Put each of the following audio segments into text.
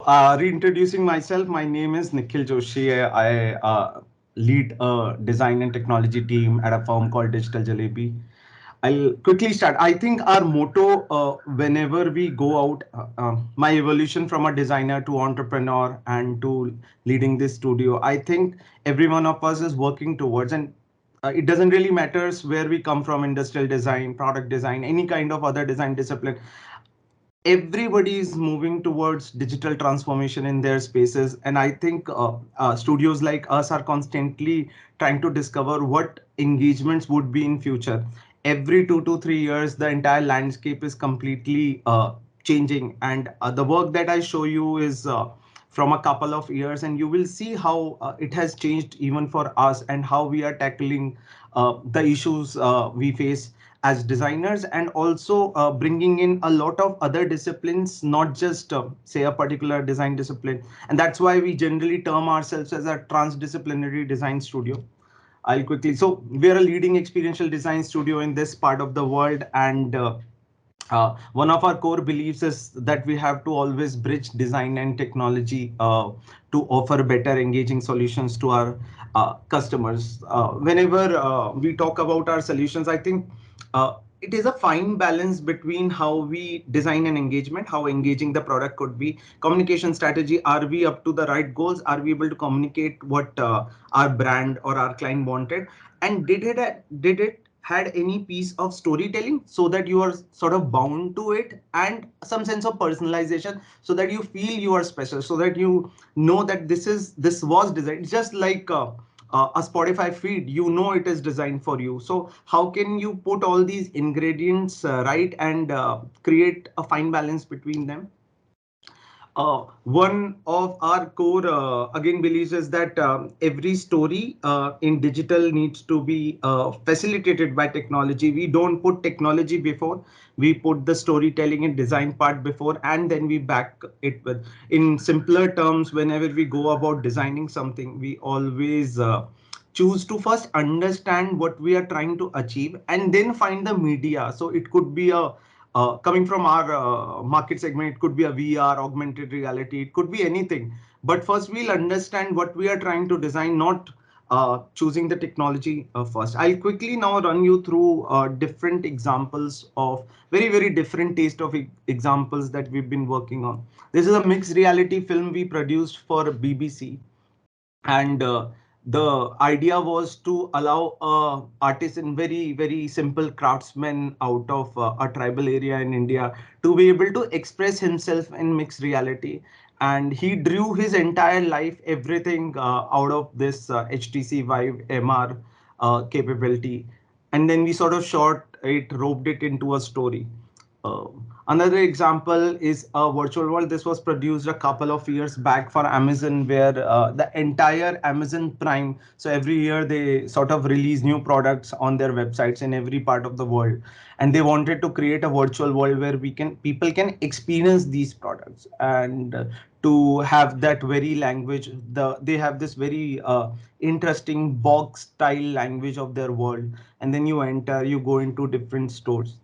Reintroducing myself, my name is Nikhil Joshi. I lead a design and technology team at a firm called Digital Jalebi. I'll quickly start. I think our motto, whenever we go out, my evolution from a designer to entrepreneur and to leading this studio, I think every one of us is working towards, and it doesn't really matters where we come from, industrial design, product design, any kind of other design discipline. Everybody is moving towards digital transformation in their spaces, and I think studios like us are constantly trying to discover what engagements would be in future. Every 2 to 3 years the entire landscape is completely changing, and the work that I show you is from a couple of years, and you will see how it has changed even for us and how we are tackling the issues we face as designers, and also bringing in a lot of other disciplines, not just say a particular design discipline. And that's why we generally term ourselves as a transdisciplinary design studio. I'll quickly, so we're a leading experiential design studio in this part of the world, and one of our core beliefs is that we have to always bridge design and technology to offer better engaging solutions to our customers. Whenever we talk about our solutions, I think it is a fine balance between how we design an engagement, how engaging the product could be, communication strategy. Are we up to the right goals? Are we able to communicate what our brand or our client wanted? And did it had any piece of storytelling so that you are sort of bound to it, and some sense of personalization so that you feel you are special, so that you know that this was designed, just like a Spotify feed, you know it is designed for you. So how can you put all these ingredients right and create a fine balance between them? One of our core again beliefs is that every story in digital needs to be facilitated by technology. We don't put technology before, we put the storytelling and design part before, and then we back it with, in simpler terms, whenever we go about designing something, we always choose to first understand what we are trying to achieve and then find the media. So it could be a coming from our market segment, it could be a VR, augmented reality, it could be anything. But first, we'll understand what we are trying to design, not choosing the technology first. I'll quickly now run you through different examples of very different taste of examples that we've been working on. This is a mixed reality film we produced for BBC, and the idea was to allow a artisan, very simple craftsman out of a tribal area in India, to be able to express himself in mixed reality. And he drew his entire life, everything out of this HTC Vive MR capability, and then we sort of shot it, roped it into a story. uh, Another example is a virtual world. This was produced a couple of years back for Amazon, where the entire Amazon Prime. So every year they sort of release new products on their websites in every part of the world, and they wanted to create a virtual world where people can experience these products, and to have that very language. They have this very interesting box style language of their world, and then you enter, you go into different stores,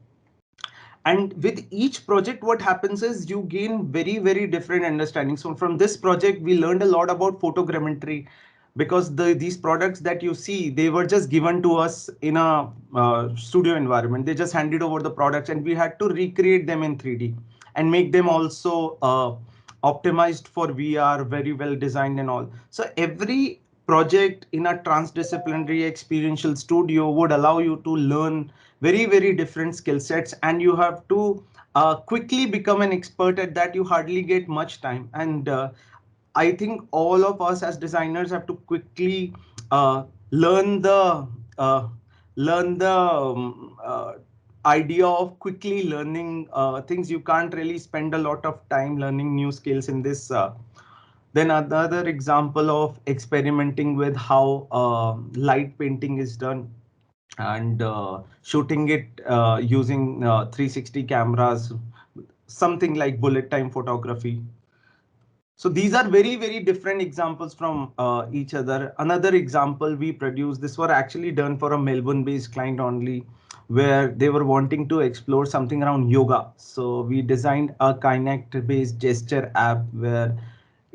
and with each project what happens is you gain very different understanding. So from this project we learned a lot about photogrammetry, because these products that you see, they were just given to us in a studio environment. They just handed over the products, and we had to recreate them in 3D and make them also optimized for VR, very well designed and all. So every project in a transdisciplinary experiential studio would allow you to learn very different skill sets, and you have to quickly become an expert at that. You hardly get much time, and I think all of us as designers have to quickly uh, learn the uh, learn the idea of quickly learning things. You can't really spend a lot of time learning new skills in this. Then another example of experimenting with how light painting is done, and shooting it using 360 cameras, something like bullet time photography. So these are very different examples from each other. Another example we produced, this were actually done for a Melbourne based client only, where they were wanting to explore something around yoga. So we designed a Kinect based gesture app where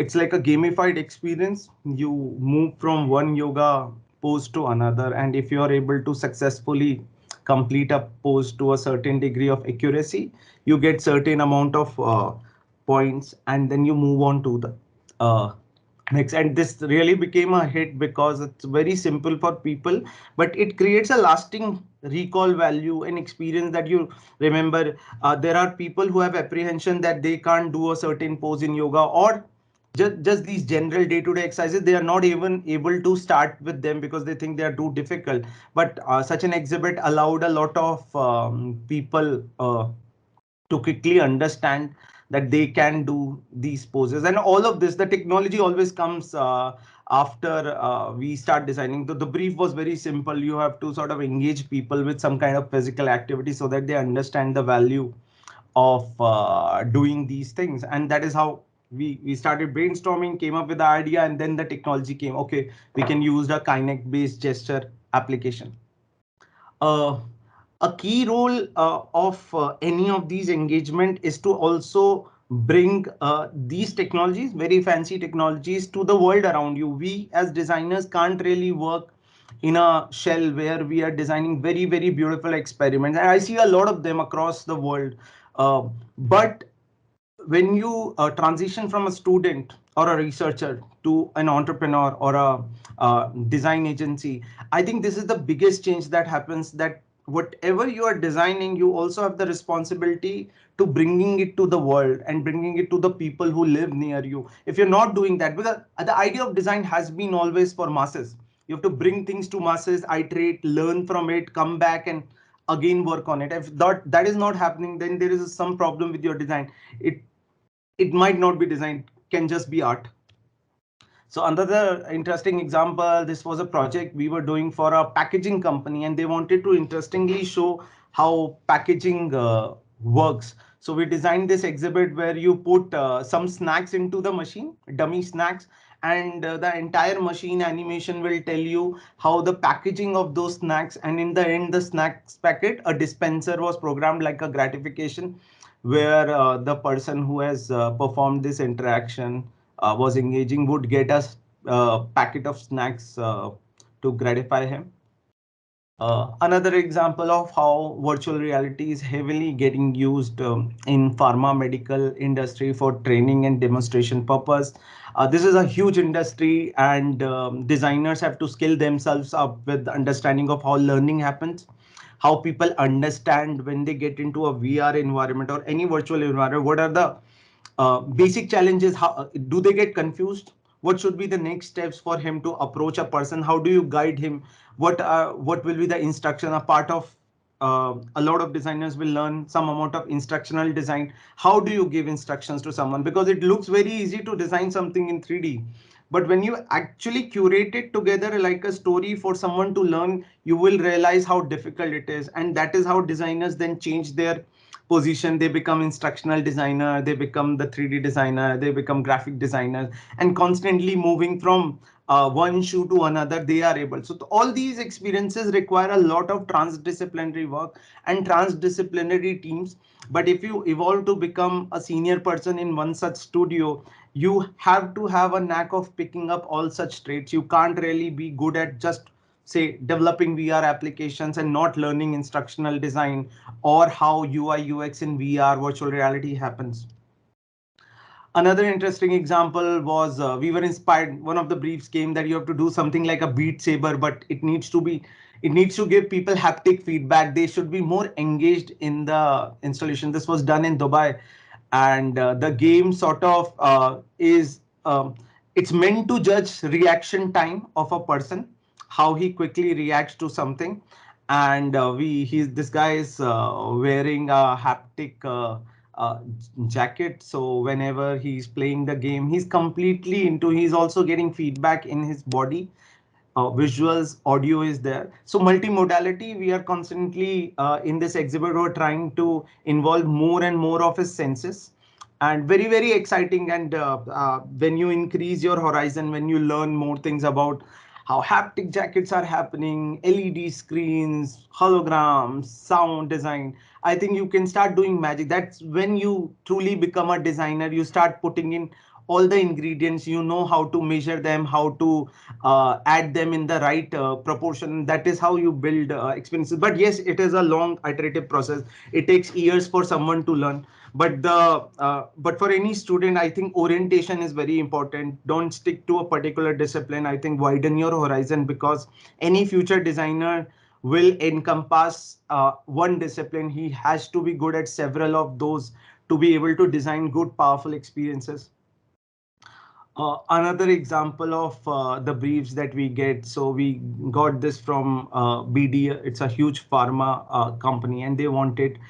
it's like a gamified experience. You move from one yoga pose to another, and if you are able to successfully complete a pose to a certain degree of accuracy, you get certain amount of points, and then you move on to the uh, next. And this really became a hit because it's very simple for people, but it creates a lasting recall value and experience that you remember. There are people who have apprehension that they can't do a certain pose in yoga, or just these general day-to-day exercises, they are not even able to start with them because they think they are too difficult. But such an exhibit allowed a lot of people to quickly understand that they can do these poses. And all of this, the technology always comes after we start designing. The brief was very simple. You have to sort of engage people with some kind of physical activity so that they understand the value of doing these things. And that is how we started brainstorming, came up with the idea, and then the technology came. Okay, we can use the Kinect based gesture application. uh, a key role of any of these engagement is to also bring these technologies, very fancy technologies, to the world around you. We as designers can't really work in a shell where we are designing very, very beautiful experiments, and I see a lot of them across the world. But when you transition from a student or a researcher to an entrepreneur or a design agency, I think this is the biggest change that happens, that whatever you are designing, you also have the responsibility to bringing it to the world and bringing it to the people who live near you. If you're not doing that, because the idea of design has been always for masses, you have to bring things to masses, iterate, learn from it, come back and again work on it. If that is not happening, then there is some problem with your design. It might not be design, can just be art. So another interesting example, this was a project we were doing for a packaging company, and they wanted to interestingly show how packaging works. So we designed this exhibit where you put some snacks into the machine, dummy snacks, and the entire machine animation will tell you how the packaging of those snacks, and in the end, the snacks packet, a dispenser was programmed like a gratification, where the person who has performed this interaction was engaging would get a packet of snacks to gratify him. Another example of how virtual reality is heavily getting used in pharma medical industry for training and demonstration purpose. This is a huge industry, and designers have to skill themselves up with understanding of how learning happens, how people understand when they get into a VR environment or any virtual environment. What are the basic challenges? How do they get confused? What should be the next steps for him to approach a person? How do you guide him? What will be the instruction? A part of a lot of designers will learn some amount of instructional design. How do you give instructions to someone? Because it looks very easy to design something in 3D, but when you actually curate it together like a story for someone to learn, you will realize how difficult it is. And that is how designers then change their position. They become instructional designer, they become the 3D designer, they become graphic designers, and constantly moving from one shoe to another, they are able. So all these experiences require a lot of transdisciplinary work and transdisciplinary teams. But if you evolve to become a senior person in one such studio, you have to have a knack of picking up all such traits. You can't really be good at just say developing VR applications and not learning instructional design or how UI UX in VR virtual reality happens. Another interesting example was we were inspired. One of the briefs came that you have to do something like a Beat Saber, but it needs to give people haptic feedback. They should be more engaged in the installation. This was done in Dubai, and the game sort of is it's meant to judge reaction time of a person, how he quickly reacts to something. And we he's this guy is wearing a haptic uh, jacket, so whenever he's playing the game, he's completely into, he's also getting feedback in his body, visuals, audio is there. So multimodality, we are constantly in this exhibit, we're trying to involve more and more of his senses, and very, very exciting. And when you increase your horizon, when you learn more things about how haptic jackets are happening, LED screens, holograms, sound design, I think you can start doing magic. That's when you truly become a designer. You start putting in all the ingredients, you know how to measure them, how to add them in the right proportion. That is how you build experiences. But yes, it is a long iterative process. It takes years for someone to learn. But for any student, I think orientation is very important. Don't stick to a particular discipline. I think widen your horizon, because any future designer will encompass one discipline. He has to be good at several of those to be able to design good, powerful experiences. Another example of the briefs that we get. So we got this from BD. It's a huge pharma company, and they wanted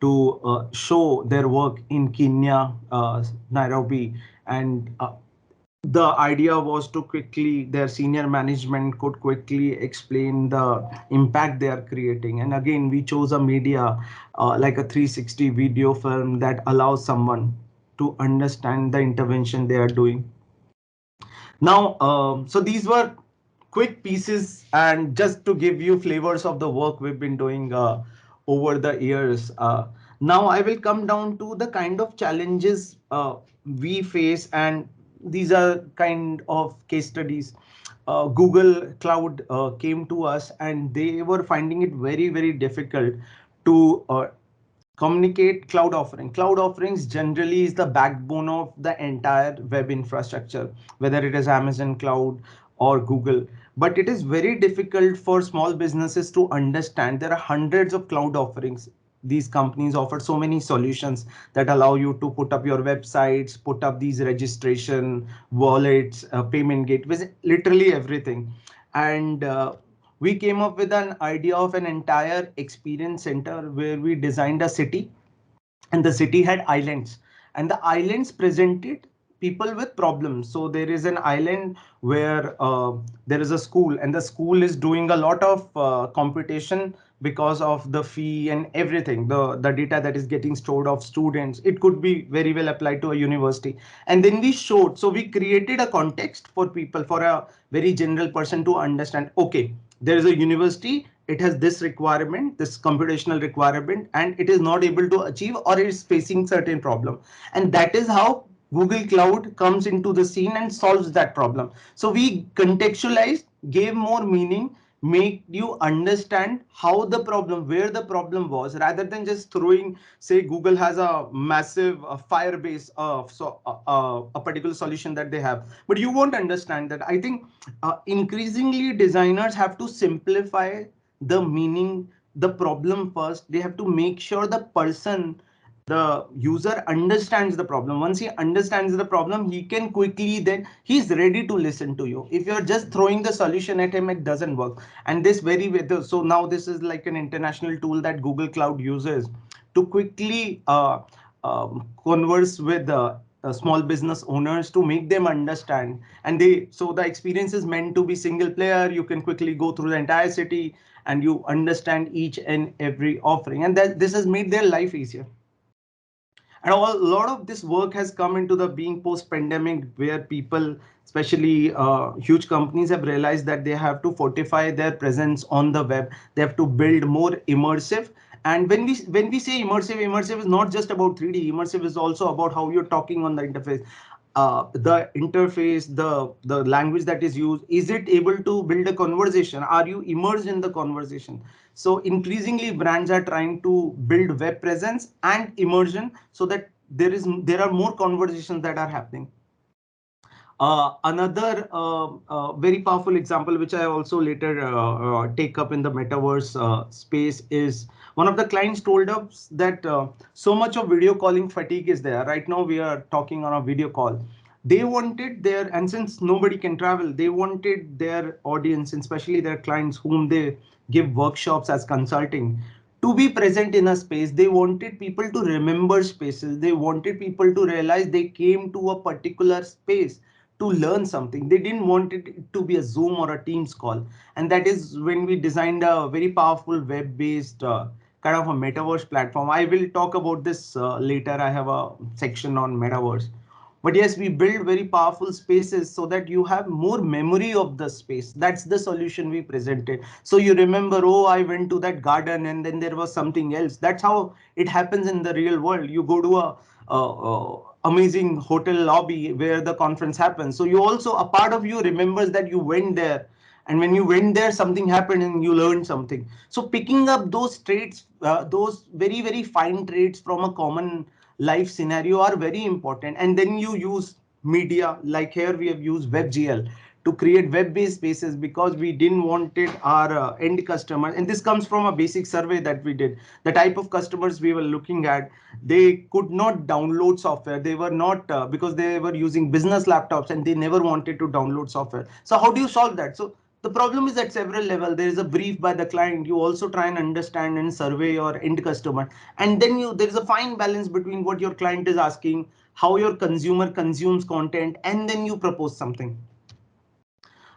to show their work in Kenya, Nairobi, and the idea was to quickly, their senior management could quickly explain the impact they are creating. And again, we chose a media like a 360 video film that allows someone to understand the intervention they are doing. Now, so these were quick pieces, and just to give you flavors of the work we've been doing over the years. Now I will come down to the kind of challenges we face, and these are kind of case studies. Google Cloud came to us, and they were finding it very, very difficult to communicate cloud offerings generally is the backbone of the entire web infrastructure, whether it is Amazon cloud or Google. But it is very difficult for small businesses to understand. There are hundreds of cloud offerings. These companies offer so many solutions that allow you to put up your websites, put up these registration wallets, payment gateways, literally everything. And we came up with an idea of an entire experience center where we designed a city, and the city had islands, and the islands presented people with problems. So there is an island where there is a school, and the school is doing a lot of computation because of the fee and everything, the data that is getting stored of students. It could be very well applied to a university. And then we showed, so we created a context for people, for a very general person to understand, okay, there is a university, it has this requirement, this computational requirement, and it is not able to achieve, or it is facing certain problem. And that is how Google Cloud comes into the scene and solves that problem. So we contextualized, gave more meaning, make you understand how the problem, where the problem was, rather than just throwing, say Google has a massive Firebase of a particular solution that they have, but you won't understand that. I think increasingly designers have to simplify the meaning, the problem first. They have to make sure the person, the user understands the problem. Once he understands the problem, he can quickly, then he's ready to listen to you. If you're just throwing the solution at him, it doesn't work. And this very way, so now this is like an international tool that Google Cloud uses to quickly converse with small business owners, to make them understand. And they, so the experience is meant to be single player. You can quickly go through the entire city, and you understand each and every offering, and that this has made their life easier. And a lot of this work has come into the being post pandemic, where people, especially huge companies, have realized that they have to fortify their presence on the web. They have to build more immersive. And when we say immersive is not just about 3D. Immersive is also about how you're talking on the interface. The interface, the language that is used, is it able to build a conversation? Are you immersed in the conversation? So increasingly brands are trying to build web presence and immersion, so that there are more conversations that are happening. Another very powerful example, which I also later take up in the metaverse space, is one of the clients told us that so much of video calling fatigue is there. Right now, we are talking on a video call. They wanted their, and since nobody can travel, they wanted their audience, and especially their clients whom they give workshops as consulting, to be present in a space. They wanted people to remember spaces. They wanted people to realize they came to a particular space to learn something. They didn't want it to be a Zoom or a Teams call. And that is when we designed a very powerful web-based kind of a metaverse platform. I will talk about this later. I have a section on metaverse. But yes, we build very powerful spaces so that you have more memory of the space. That's the solution we presented. So you remember, oh, I went to that garden and then there was something else. That's how it happens in the real world. You go to amazing hotel lobby where the conference happens. So you also, a part of you remembers that you went there, and when you went there something happened and you learned something. So picking up those traits, those very very fine traits from a common life scenario are very important. And then you use media, like here we have used WebGL to create web-based spaces, because we didn't wanted our end customer, and this comes from a basic survey that we did. The type of customers we were looking at, they could not download software, they were not because they were using business laptops and they never wanted to download software. So how do you solve that? So the problem is at several levels. There is a brief by the client, you also try and understand and survey your end customer, and then you, there is a fine balance between what your client is asking, how your consumer consumes content, and then you propose something.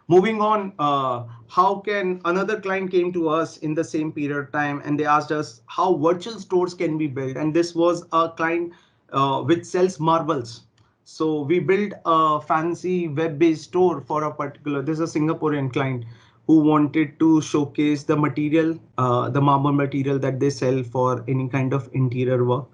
Moving on, how can another client came to us in the same period of time, and they asked us how virtual stores can be built. And this was a client which sells marbles. So we built a fancy web-based store for a particular, this is a Singaporean client who wanted to showcase the material, the marble material that they sell for any kind of interior work.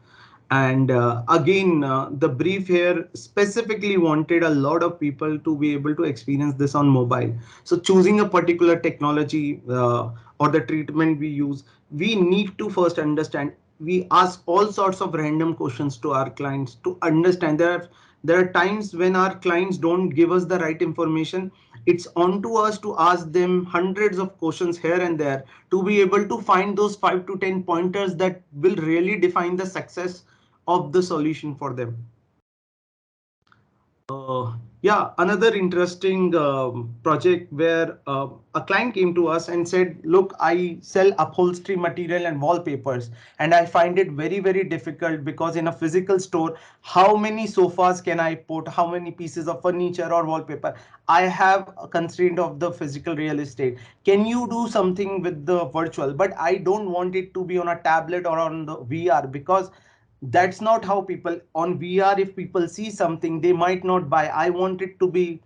And again, the brief here specifically wanted a lot of people to be able to experience this on mobile. So choosing a particular technology or the treatment we use, we need to first understand. We ask all sorts of random questions to our clients to understand. There are times when our clients don't give us the right information. It's on to us to ask them hundreds of questions here and there to be able to find those 5 to 10 pointers that will really define the success of the solution for them. Yeah, another interesting project where a client came to us and said, look, I sell upholstery material and wallpapers, and I find it very, very difficult because in a physical store, how many sofas can I put? How many pieces of furniture or wallpaper? I have a constraint of the physical real estate. Can you do something with the virtual? But I don't want it to be on a tablet or on the VR, because that's not how people on VR, if people see something they might not buy. I want it to be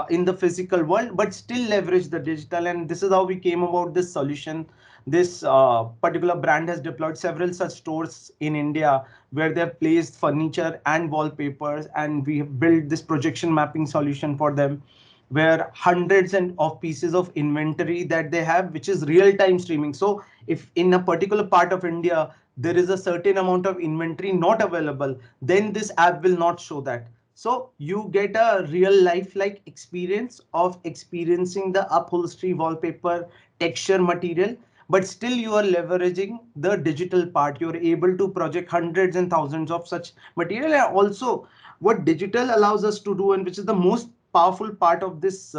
in the physical world but still leverage the digital. And this is how we came about this solution. This particular brand has deployed several such stores in India where they have placed furniture and wallpapers, and we have built this projection mapping solution for them, where hundreds and of pieces of inventory that they have, which is real time streaming. So if in a particular part of India there is a certain amount of inventory not available, then this app will not show that. So you get a real life like experience of experiencing the upholstery wallpaper texture material, but still you are leveraging the digital part. You're able to project hundreds and thousands of such material. And also what digital allows us to do, and which is the most powerful part of this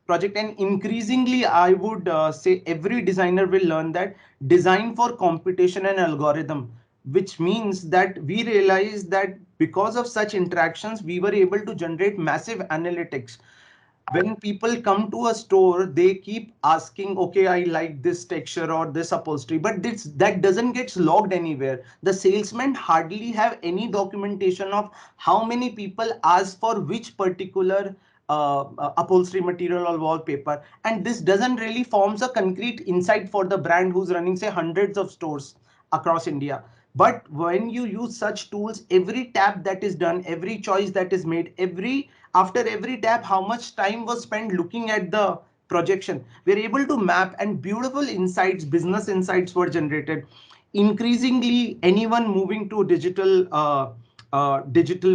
project, and increasingly I would say every designer will learn that, design for computation and algorithm, which means that we realize that because of such interactions we were able to generate massive analytics. When people come to a store, they keep asking, okay, I like this texture or this upholstery, but this that doesn't get logged anywhere. The salesmen hardly have any documentation of how many people ask for which particular upholstery material or wallpaper, and this doesn't really forms a concrete insight for the brand who's running say hundreds of stores across India. But when you use such tools, every tap that is done, every choice that is made, every after every tap, how much time was spent looking at the projection, we're able to map, and beautiful insights, business insights were generated. Increasingly, anyone moving to digital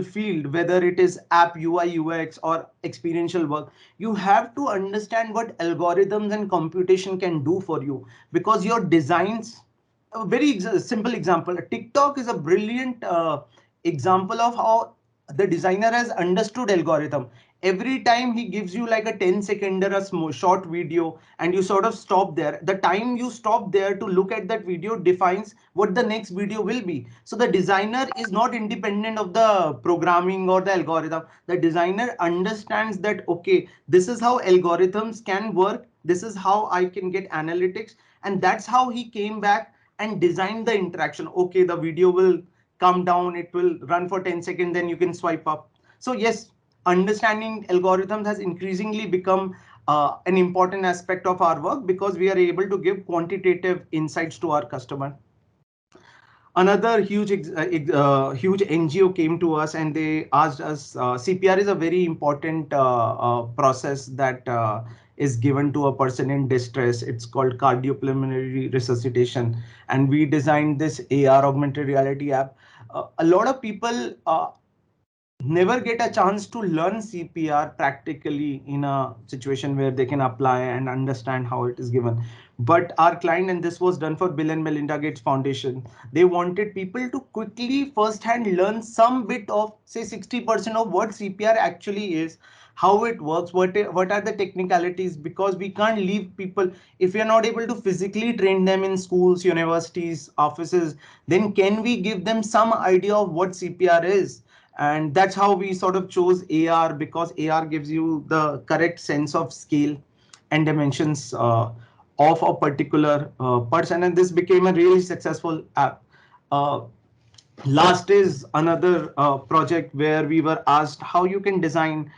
field, whether it is app UI UX or experiential work, you have to understand what algorithms and computation can do for you, because your designs, a very simple example, TikTok is a brilliant example of how the designer has understood algorithm. Every time he gives you like a 10 second or a small short video and you sort of stop there, the time you stop there to look at that video defines what the next video will be. So the designer is not independent of the programming or the algorithm. The designer understands that, okay, this is how algorithms can work, this is how I can get analytics, and that's how he came back and designed the interaction. Okay, the video will come down, it will run for 10 seconds, then you can swipe up. So yes, understanding algorithms has increasingly become an important aspect of our work, because we are able to give quantitative insights to our customer. Another huge NGO came to us and they asked us. CPR is a very important process that is given to a person in distress. It's called cardiopulmonary resuscitation, and we designed this AR augmented reality app. A lot of people never get a chance to learn CPR practically in a situation where they can apply and understand how it is given. But our client, and this was done for Bill and Melinda Gates Foundation, they wanted people to quickly firsthand learn some bit of, say, 60% of what CPR actually is, how it works, what are the technicalities, because we can't leave people if we are not able to physically train them in schools, universities, offices. Then can we give them some idea of what CPR is? And that's how we sort of chose AR, because AR gives you the correct sense of scale and dimensions of a particular person, and this became a really successful app. uh, Last is another project where we were asked how you can design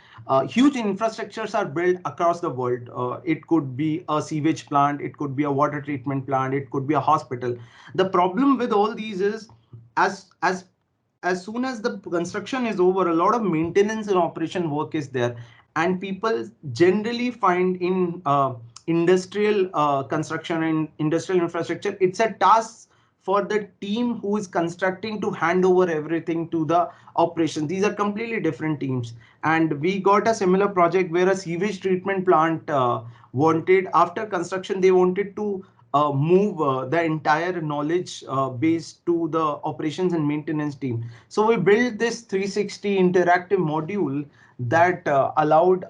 huge infrastructures are built across the world. It could be a sewage plant, it could be a water treatment plant, it could be a hospital. The problem with all these is, as as as soon as the construction is over, a lot of maintenance and operation work is there, and people generally find in industrial construction and industrial infrastructure, it's a task for the team who is constructing to hand over everything to the operation. These are completely different teams. And we got a similar project where a sewage treatment plant wanted, after construction, they wanted to move the entire knowledge base to the operations and maintenance team. So we built this 360 interactive module that allowed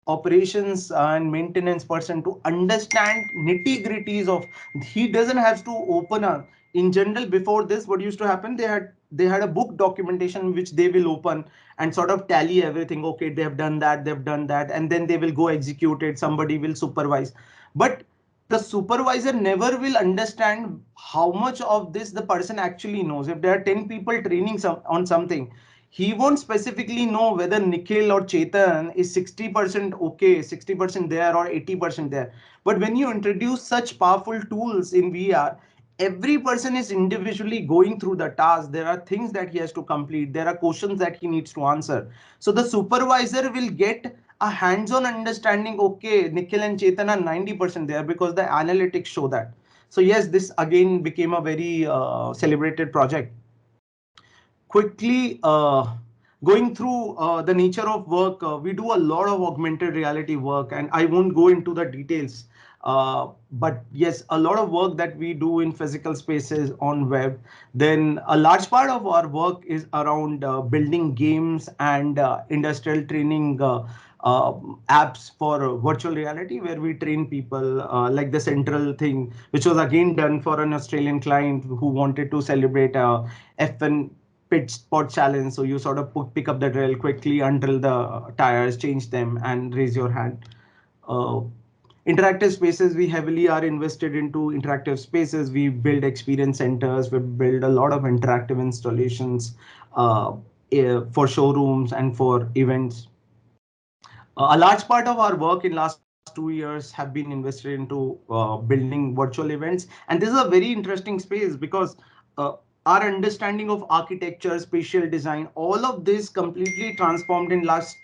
operations and maintenance person to understand nitty gritties of, he doesn't have to open a, in general before this what used to happen, they had a book documentation which they will open and sort of tally everything. Okay, they have done that, they've done that, and then they will go execute it, somebody will supervise. But the supervisor never will understand how much of this the person actually knows. If there are 10 people training on something, he won't specifically know whether Nikhil or Chetan is 60% okay, 60% there, or 80% there. But when you introduce such powerful tools in VR, every person is individually going through the task. There are things that he has to complete, there are questions that he needs to answer. So the supervisor will get a hands-on understanding. Okay, Nikhil and Chetan are 90% there because the analytics show that. So yes, this again became a very celebrated project. Quickly going through the nature of work, we do a lot of augmented reality work, and I won't go into the details. But yes, a lot of work that we do in physical spaces on web. Then a large part of our work is around building games and industrial training apps for virtual reality, where we train people, like the central thing, which was again done for an Australian client who wanted to celebrate F1 pit spot challenge. So you sort of pick up the drill quickly, undrill the tires, change them, and raise your hand. Uh, Interactive spaces, we heavily are invested into interactive spaces. We build experience centers. We build a lot of interactive installations for showrooms and for events. A large part of our work in last 2 years have been invested into building virtual events, and this is a very interesting space because uh, our understanding of architecture, spatial design, all of this completely transformed in last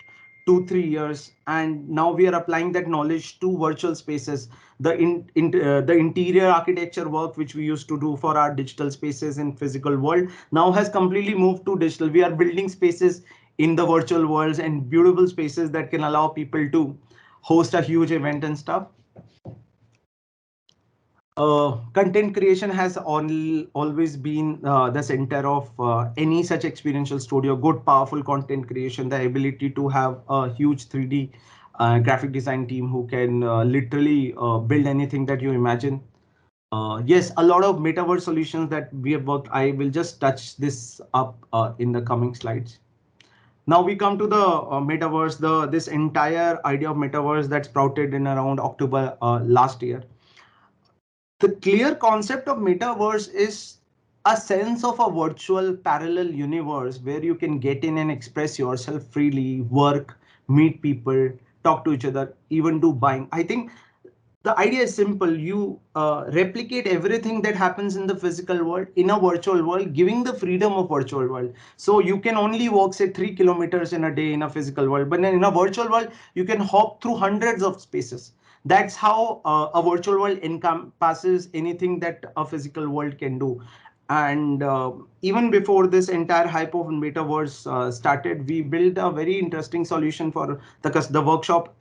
2 3 years, and now we are applying that knowledge to virtual spaces. The interior architecture work which we used to do for our digital spaces in physical world now has completely moved to digital. We are building spaces in the virtual worlds and beautiful spaces that can allow people to host a huge event and stuff. Content creation has always been the center of any such experiential studio. Good, powerful content creation, the ability to have a huge 3D graphic design team who can literally build anything that you imagine. Yes, a lot of metaverse solutions that we have worked. I will just touch this up in the coming slides. Now we come to the metaverse, the this entire idea of metaverse that sprouted in around October last year. The clear concept of metaverse is a sense of a virtual parallel universe where you can get in and express yourself freely, work, meet people, talk to each other, even do buying. I think The idea is simple. You replicate everything that happens in the physical world in a virtual world, giving the freedom of virtual world. So you can only walk, say, 3 kilometers in a day in a physical world, but in a virtual world, you can hop through hundreds of spaces. That's how a virtual world encompasses anything that a physical world can do. And even before this entire hype of metaverse started, we built a very interesting solution for the workshop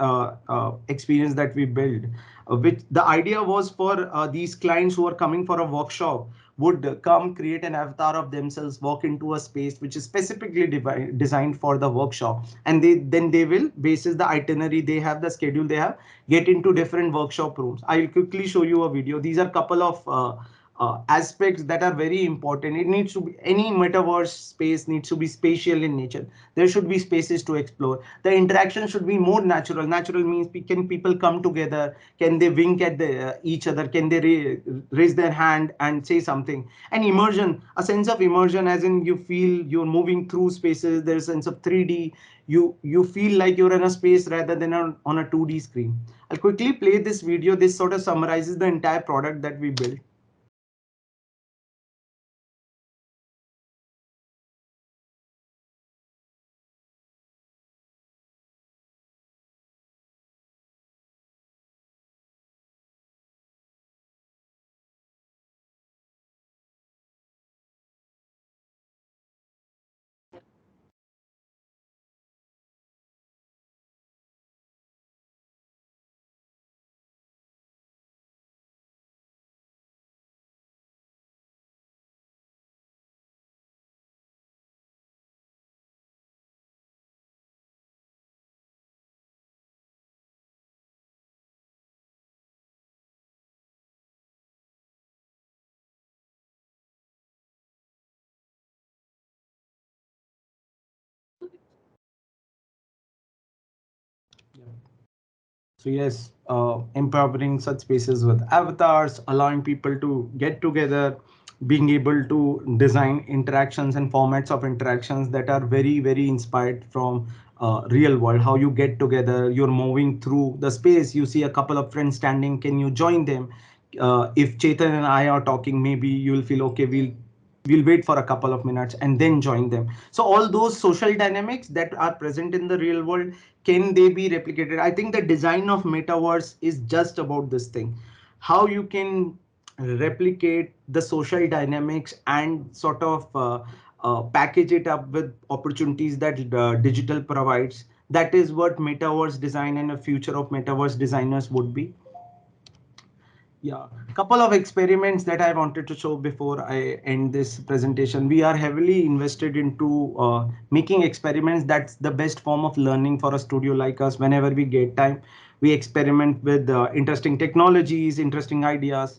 experience that we built, which the idea was for these clients who are coming for a workshop would come, create an avatar of themselves, walk into a space which is specifically designed for the workshop, and they will, basis the itinerary they have, the schedule they have, get into different workshop rooms. I'll quickly show you a video. These are couple of aspects that are very important. It needs to be, any metaverse space needs to be spatial in nature. There should be spaces to explore. The interaction should be more natural. Natural means, can people come together? Can they wink at each other? Can they raise their hand and say something? And immersion, a sense of immersion, as in you feel you're moving through spaces. There's a sense of 3D. You feel like you're in a space rather than on a 2D screen. I'll quickly play this video. This sort of summarizes the entire product that we built. So yes, empowering such spaces with avatars, allowing people to get together, being able to design interactions and formats of interactions that are very, very inspired from real world. How you get together, you're moving through the space, you see a couple of friends standing, can you join them? If Chetan and I are talking, maybe you'll feel okay, we'll wait for a couple of minutes and then join them. So all those social dynamics that are present in the real world, can they be replicated? I think the design of metaverse is just about this thing, how you can replicate the social dynamics and sort of package it up with opportunities that digital provides. That is what metaverse design and a future of metaverse designers would be. Yeah, couple of experiments that I wanted to show before I end this presentation. We are heavily invested into making experiments. That's the best form of learning for a studio like us. Whenever we get time, we experiment with interesting technologies, interesting ideas.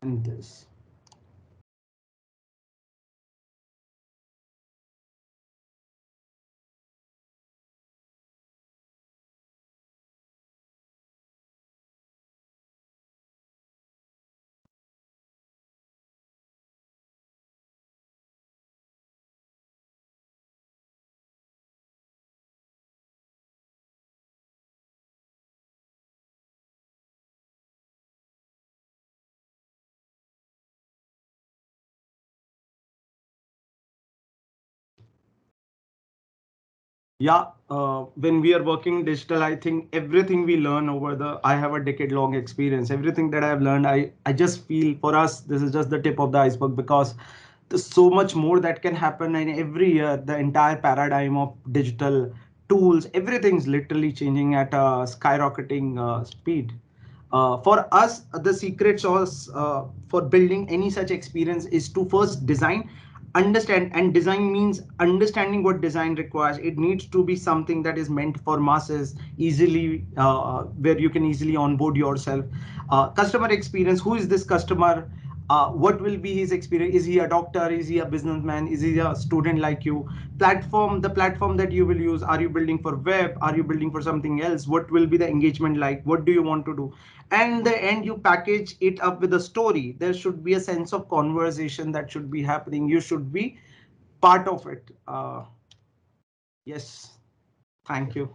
And this. Yeah, when we are working digital, I think everything we learn over I have a decade long experience. Everything that I've learned, I just feel for us, this is just the tip of the iceberg, because There's so much more that can happen, and every year the entire paradigm of digital tools, everything's literally changing at a skyrocketing speed. For us, the secret sauce for building any such experience is to first design, understand, and design means understanding what design requires. It needs to be something that is meant for masses, easily where you can easily onboard yourself. Customer experience: who is this customer? What will be his experience? Is he a doctor? Is he a businessman? Is he a student like you? Platform: the platform that you will use, are you building for web? Are you building for something else? What will be the engagement like? What do you want to do? And in the end, you package it up with a story. There should be a sense of conversation that should be happening. You should be part of it. Yes, thank you.